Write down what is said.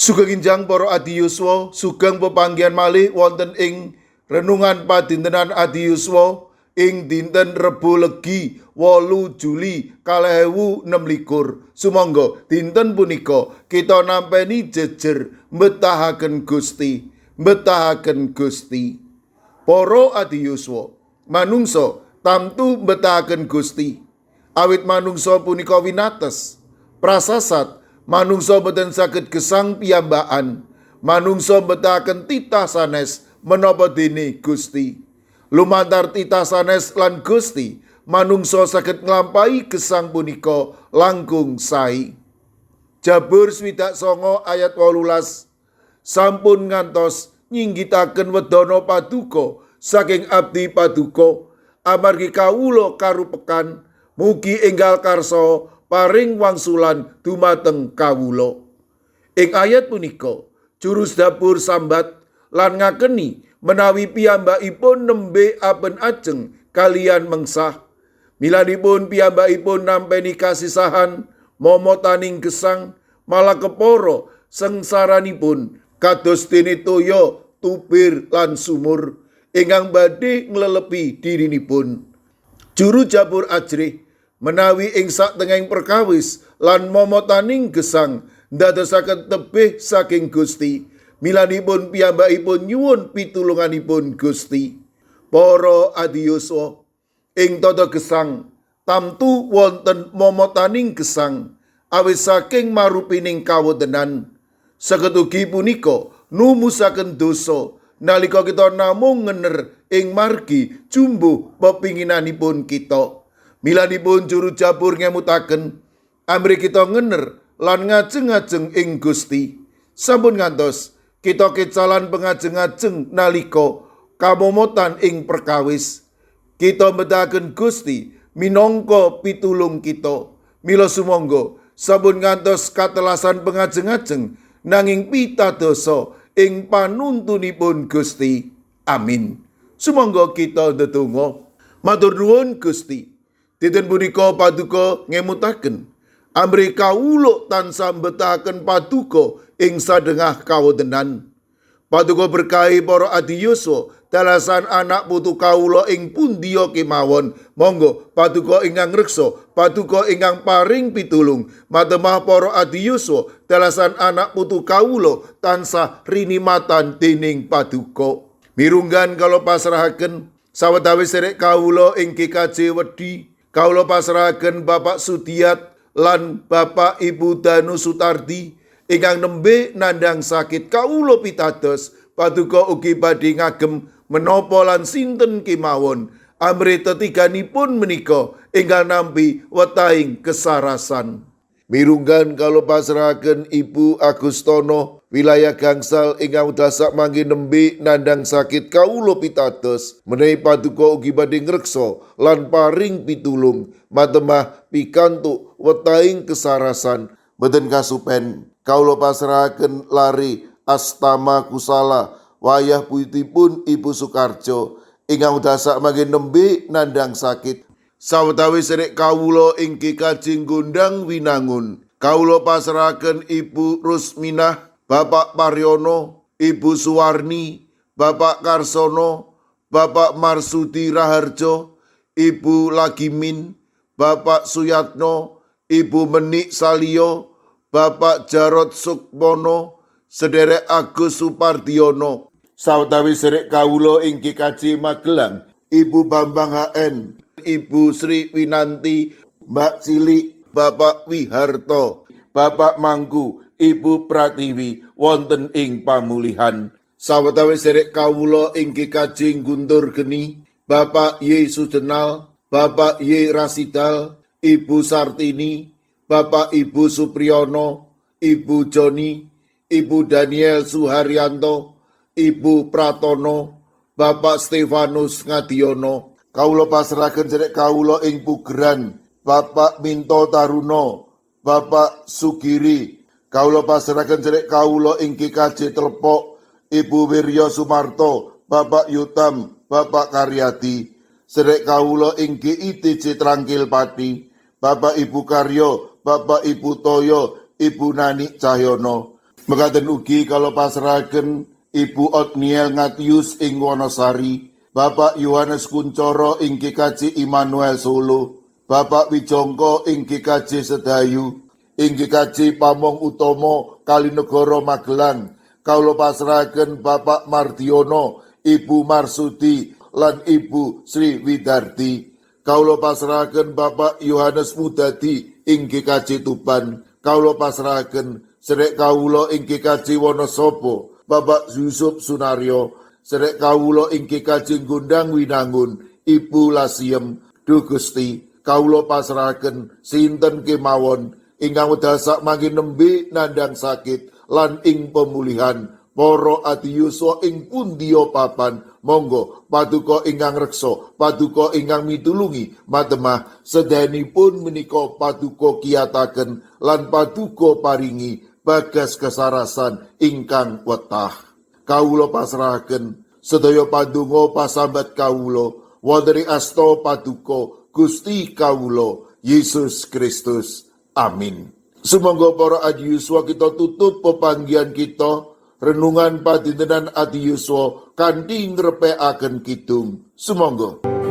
Sugeng enjang para adi yuswa, sugeng pepanggihan malih wonten ing renungan padintenan adi yuswa ing dinten Rebo Legi 8 Juli 2026. Sumangga dinten punika kita nampeni jejer mbetahaken Gusti, mbetahaken Gusti. Para adi yuswa, manungsa tamtu mbetahaken Gusti. Awit manungsa punika winates, prasasat manungsa boten saged gesang piyambakan, manungsa mbetahaken titah sanes menapa dene Gusti. Lumantar titah sanes lan Gusti, manungsa saged nglampahi gesang punika langkung sae. Jabur 29 ayat 18, sampun ngantos nyinggitaken wedana paduka saking abdi paduka, amargi kawula karupekan, mugi enggal karsa paring wangsulan dumateng kawula. Ing ayat punika juru dapur sambat lan ngakeni menawi piyambakipun nembe aben ajeng kalian mengsah. Milanipun piyambakipun nampeni kasisahan momotaning gesang, malah kepara sengsaranipun kados dene toya tubir lan sumur ingkang badhe nglelepi dirinipun. Juru jabur ajrih menawi ing satengahing perkawis lan momotaning gesang ndadosaken tebih saking Gusti, milanipun piyambakipun nyuwun pitulunganipun Gusti. Para adi yuswa, ing tata gesang tamtu wonten momotaning gesang awit saking marupining kawontenan. Saged ugi punika numusaken dosa nalika kita namung ngener ing margi jumbuh pepinginanipun kita. Milanipun juru jabur ngemutaken amri kita ngener lan ngajeng-ajeng ing Gusti. Sampun ngantos kita kecalan pengajeng-ajeng nalika kamomotan ing perkawis. Kita mbetahaken Gusti minangka pitulung kita. Mila sumangga sampun ngantos katelasan pengajeng-ajeng nanging pitadosa ing panuntunipun Gusti. Amin. Sumangga kita ndedonga. Matur nuwun Gusti. Dinten punika paduka ngemutaken amri kawula tansah mbetahaken paduka ing sadengah kawontenan. Paduka berkahi para adi yuswa dalasan anak putu kawula ing pundiya kemawon. Monggo paduka ingkang reksa, paduka ingkang paring pitulung, matemah para adi yuswa dalasan anak putu kawula tansah rinimatan dening paduka. Mirunggan kala pasrahaken sawetawis sedherek kawula ing GKJ Wedi. Kawula pasrahaken Bapak Sudiat lan Bapak Ibu Danu Sutardi ingkang nembe nandhang sakit. Kawula pitados paduka ugi badhe ngagem menapa lan sinten kemawon amri tetiganipun menika ingkang nampi wetahing kesarasan. Mirunggan kawula pasrahaken Ibu Agustono wilayah gangsal ingkang dasak mangke nembe nandhang sakit. Kawula pitados menawi paduka ugi badhe ngreksa lan paring pitulung matemah pikantuk wetahing kesarasan. Boten kasupen kawula pasrahaken Lari Astama Kusala wayah putipun Ibu Sukarjo ingkang dasak mangke nembe nandhang sakit. Sawetawis sedherek kawula ing GKJ Gondang Winangun, kawula pasrahaken Ibu Rusminah, Bapak Paryono, Ibu Suwarni, Bapak Karsono, Bapak Marsudi Raharjo, Ibu Lagimin, Bapak Suyatno, Ibu Menik Salio, Bapak Jarot Sukmono, sedherek Agus Supardiono. Sawetawis sedherek kawula ing GKJ Magelang, Ibu Bambang HN, Ibu Sri Winanti, Mbak Cilik, Bapak Wiharto, Bapak Mangku, Ibu Pratiwi wonten ing pamulihan. Sawetawis sedherek kawula ing GKJ Guntur Geni, Bapak Y Sudenal, Bapak Y Rasidal, Ibu Sartini, Bapak Ibu Supriyono, Ibu Joni, Ibu Daniel Suharyanto, Ibu Pratono, Bapak Stefanus Ngadiono. Kawula pasrahaken sedherek kawula ing Pugeran, Bapak Minto Taruno, Bapak Sugiri. Kawula pasrahaken sedherek kawula ing GKJ Telepok, Ibu Wirya Sumarto, Bapak Yutam, Bapak Karyadi. Sedherek kawula ing GITJ Trangkil Pati, Bapak Ibu Karyo, Bapak Ibu Toyo, Ibu Nani Cahyono. Mekaten ugi kawula pasrahaken Ibu Otniel Ngatius ing Wonosari, Bapak Yohanes Kuncoro ing GKJ Immanuel Solo, Bapak Wijongko ing GKJ Sedayu, ing GKJ Pamong Utomo Kalinegoro Magelang. Kawula pasrahaken Bapak Mardiono, Ibu Marsudi lan Ibu Sri Widarti. Kawula pasrahaken Bapak Yohanes Mudadi ing GKJ Tuban. Kawula pasrahaken sedherek kawula ing GKJ Wonosobo, Bapak Yusuf Sunaryo. Sedherek kawula ing GKJ Gondang Winangun, Ibu Lasiem. Duh Gusti, kawula pasrahaken sinten kemawon ingkang wedal sak mangkin nembe nandhang sakit lan ing pemulihan. Para adiyuswa ing pundiya papan, monggo paduka ingkang reksa, paduka ingkang mitulungi, matemah sedayanipun menika paduka kiyataken lan paduka paringi bagas kesarasan ingkang wetah. Kawula pasrahaken sedaya pandonga pasambat kawula wonten ing asta paduka Gusti kawula Yesus Kristus. Amin. Sumangga para adiyuswa kita tutup pepanggihan kita renungan padintenan adiyuswa kanthi ngrepekaken kidung. Sumangga.